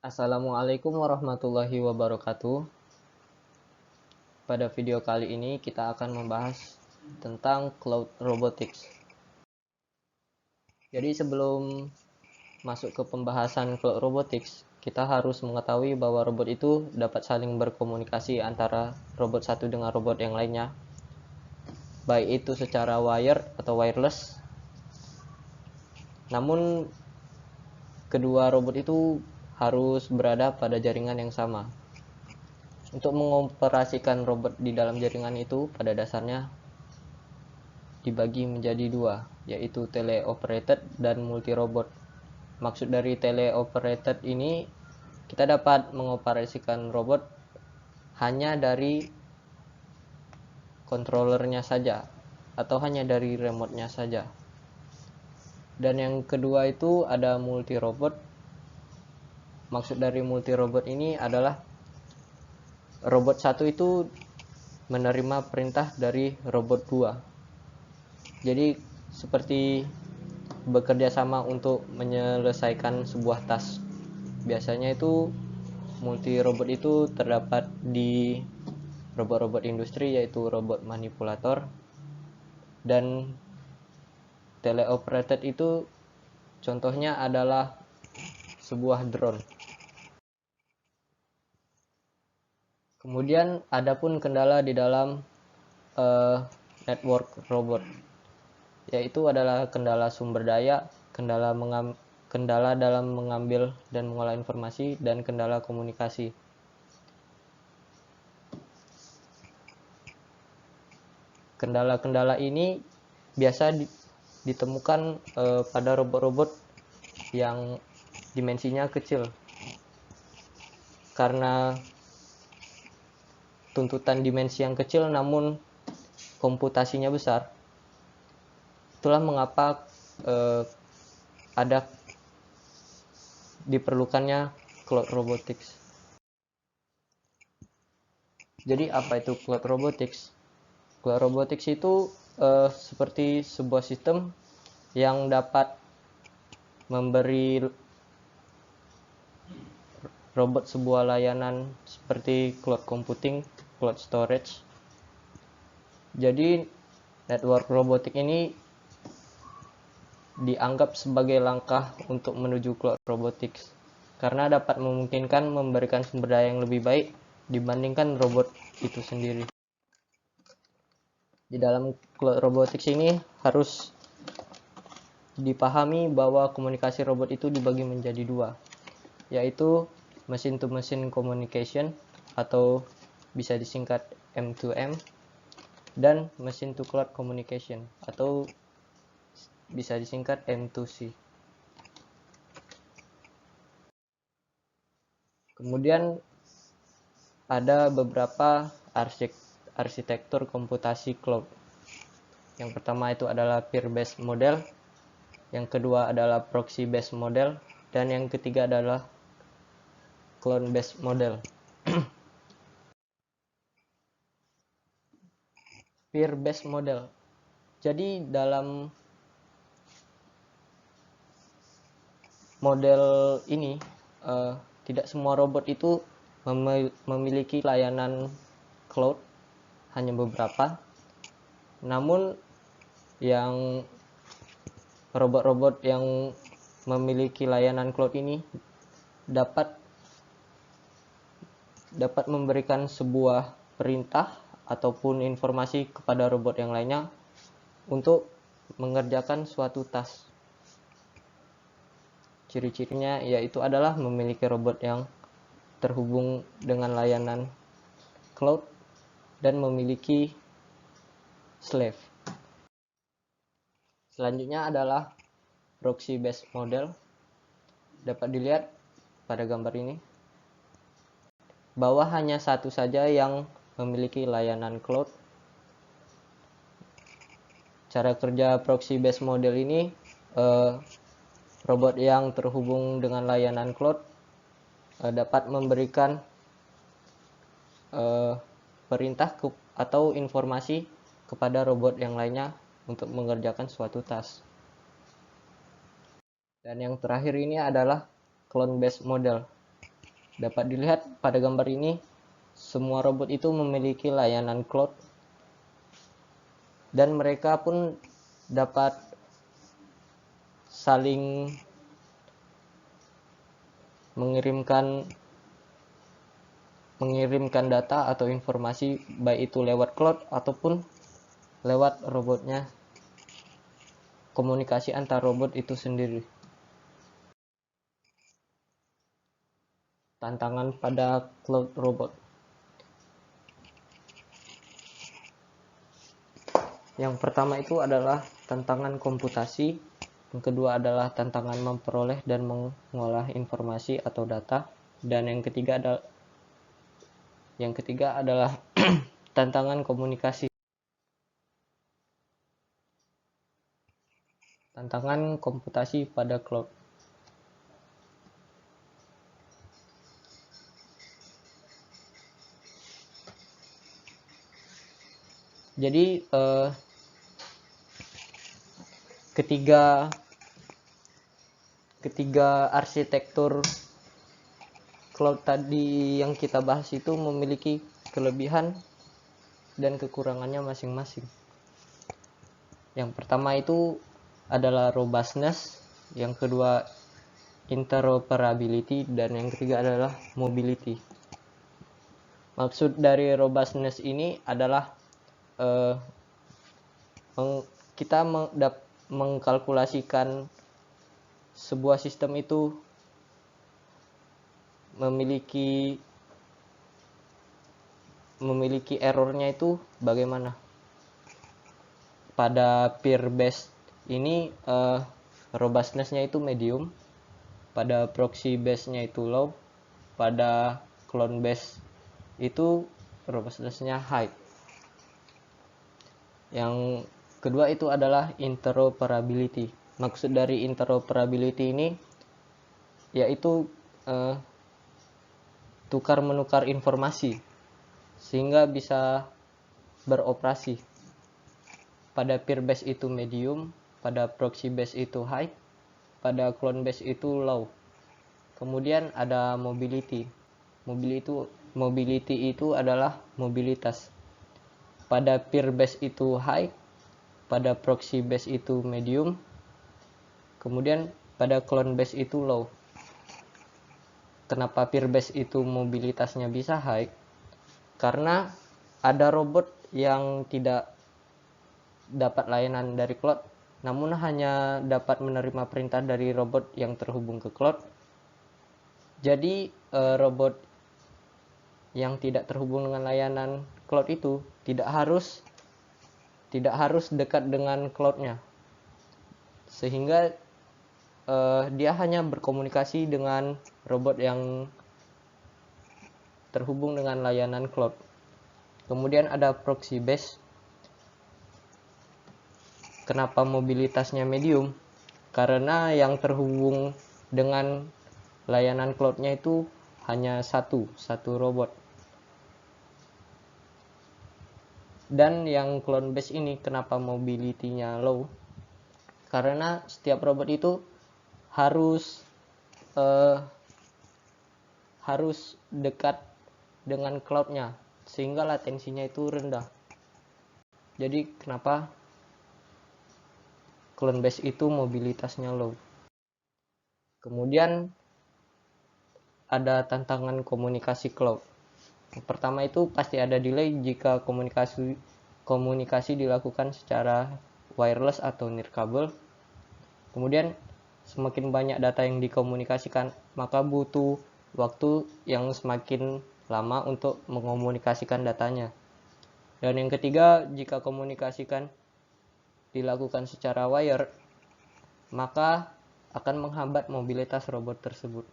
Assalamualaikum warahmatullahi wabarakatuh. Pada video kali ini kita akan membahas tentang cloud robotics. Jadi sebelum masuk ke pembahasan cloud robotics, kita harus mengetahui bahwa robot itu dapat saling berkomunikasi antara robot satu dengan robot yang lainnya, baik itu secara wired atau wireless. Namun kedua robot itu harus berada pada jaringan yang sama. Untuk mengoperasikan robot di dalam jaringan itu pada dasarnya dibagi menjadi dua, yaitu teleoperated dan multirobot. Maksud dari teleoperated ini, kita dapat mengoperasikan robot hanya dari controllernya saja atau hanya dari remote-nya saja. Dan yang kedua itu ada multirobot. Maksud dari multirobot ini adalah robot satu itu menerima perintah dari robot dua. Jadi seperti bekerja sama untuk menyelesaikan sebuah task. Biasanya itu multi robot itu terdapat di robot-robot industri, yaitu robot manipulator, dan teleoperated itu contohnya adalah sebuah drone. Kemudian adapun kendala di dalam network robot, yaitu adalah kendala sumber daya, kendala dalam mengambil dan mengolah informasi, dan kendala komunikasi. Kendala-kendala ini biasa ditemukan pada robot-robot yang dimensinya kecil, karena tuntutan dimensi yang kecil namun komputasinya besar. Itulah mengapa ada diperlukannya cloud robotics. Jadi apa itu cloud robotics? Cloud robotics itu seperti sebuah sistem yang dapat memberi robot sebuah layanan seperti cloud computing, cloud storage. Jadi network robotik ini dianggap sebagai langkah untuk menuju cloud robotics karena dapat memungkinkan memberikan sumber daya yang lebih baik dibandingkan robot itu sendiri. Di dalam cloud robotics ini harus dipahami bahwa komunikasi robot itu dibagi menjadi dua, yaitu machine to machine communication atau bisa disingkat M2M, dan machine to cloud communication atau bisa disingkat M2C. Kemudian ada beberapa arsitektur komputasi cloud. Yang pertama itu adalah peer based model, yang kedua adalah proxy based model, dan yang ketiga adalah clone based model. Peer based model. Jadi dalam model ini tidak semua robot itu memiliki layanan cloud, hanya beberapa. Namun yang robot-robot yang memiliki layanan cloud ini dapat memberikan sebuah perintah ataupun informasi kepada robot yang lainnya untuk mengerjakan suatu task. Ciri-cirinya yaitu adalah memiliki robot yang terhubung dengan layanan cloud dan memiliki slave. Selanjutnya adalah proxy based model. Dapat dilihat pada gambar ini bahwa hanya satu saja yang memiliki layanan cloud. Cara kerja proxy based model ini, robot yang terhubung dengan layanan cloud dapat memberikan perintah atau informasi kepada robot yang lainnya untuk mengerjakan suatu task. Dan yang terakhir ini adalah clone based model. Dapat dilihat pada gambar ini, semua robot itu memiliki layanan cloud dan mereka pun dapat saling mengirimkan data atau informasi, baik itu lewat cloud ataupun lewat robotnya, komunikasi antar robot itu sendiri. Tantangan pada cloud robot. Yang pertama itu adalah tantangan komputasi, yang kedua adalah tantangan memperoleh dan mengolah informasi atau data, dan yang ketiga adalah tantangan komunikasi. Tantangan komputasi pada cloud. Jadi ketiga arsitektur cloud tadi yang kita bahas itu memiliki kelebihan dan kekurangannya masing-masing. Yang pertama itu adalah robustness, yang kedua interoperability, dan yang ketiga adalah mobility. Maksud dari robustness ini adalah kita mengkalkulasikan sebuah sistem itu memiliki errornya itu bagaimana. Pada peer based ini robustness-nya itu medium, pada proxy based-nya itu low, pada clone based itu robustness-nya high. Yang kedua itu adalah interoperability. Maksud dari interoperability ini yaitu tukar menukar informasi sehingga bisa beroperasi. Pada peer base itu medium, pada proxy base itu high, pada clone base itu low. Kemudian ada mobility. Mobility itu adalah mobilitas. Pada peer base itu high, pada proxy base itu medium, kemudian pada clone base itu low. Kenapa peer base itu mobilitasnya bisa high? Karena ada robot yang tidak dapat layanan dari cloud, namun hanya dapat menerima perintah dari robot yang terhubung ke cloud. Jadi robot yang tidak terhubung dengan layanan cloud itu tidak harus dekat dengan cloudnya, sehingga dia hanya berkomunikasi dengan robot yang terhubung dengan layanan cloud. Kemudian ada proxy base. Kenapa mobilitasnya medium? Karena yang terhubung dengan layanan cloudnya itu hanya satu robot. Dan yang clone base ini kenapa mobility-nya low? Karena setiap robot itu harus dekat dengan cloudnya, sehingga latensinya itu rendah. Jadi kenapa clone base itu mobilitasnya low? Kemudian ada tantangan komunikasi cloud. Yang pertama itu pasti ada delay jika komunikasi dilakukan secara wireless atau nirkabel. Kemudian semakin banyak data yang dikomunikasikan, maka butuh waktu yang semakin lama untuk mengomunikasikan datanya. Dan yang ketiga, jika komunikasikan dilakukan secara wire, maka akan menghambat mobilitas robot tersebut.